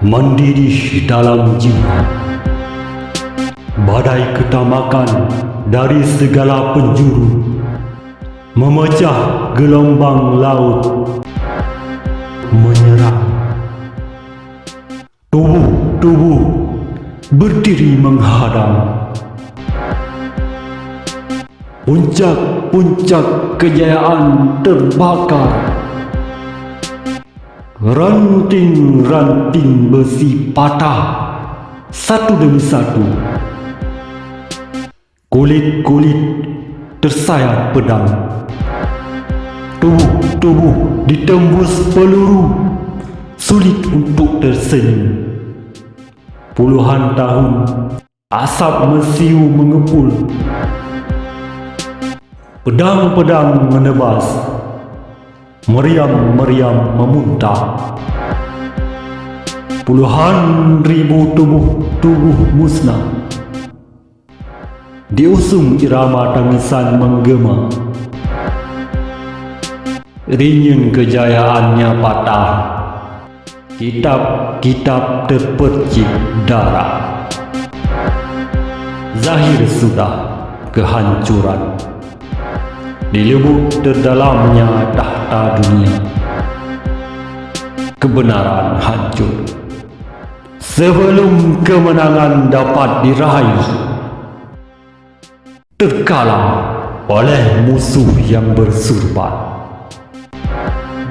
mendidih dalam jiwa. Badai ketamakan dari segala penjuru memecah gelombang laut menyerang. Tubuh-tubuh berdiri menghadang. Puncak-puncak kejayaan terbakar. Ranting-ranting besi patah satu demi satu. Kulit-kulit tersayat pedang. Tubuh-tubuh ditembus peluru, sulit untuk tersenyum. Puluhan tahun asap mesiu mengepul. Pedang-pedang menebas, meriam-meriam memuntah. Puluhan ribu tubuh musnah. Diusung irama tangisan menggema. Ringin kejayaannya patah. Kitab-kitab terpercik darah. Zahir sudah kehancuran. Di lubuk terdalamnya tahta dunia, kebenaran hancur sebelum kemenangan dapat diraih. Terkalah oleh musuh yang bersurbat,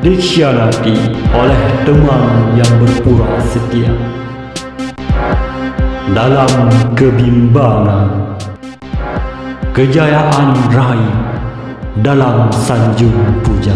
dikhianati oleh teman yang berpura setia. Dalam kebimbangan, kejayaan raih dalam sanjung puja.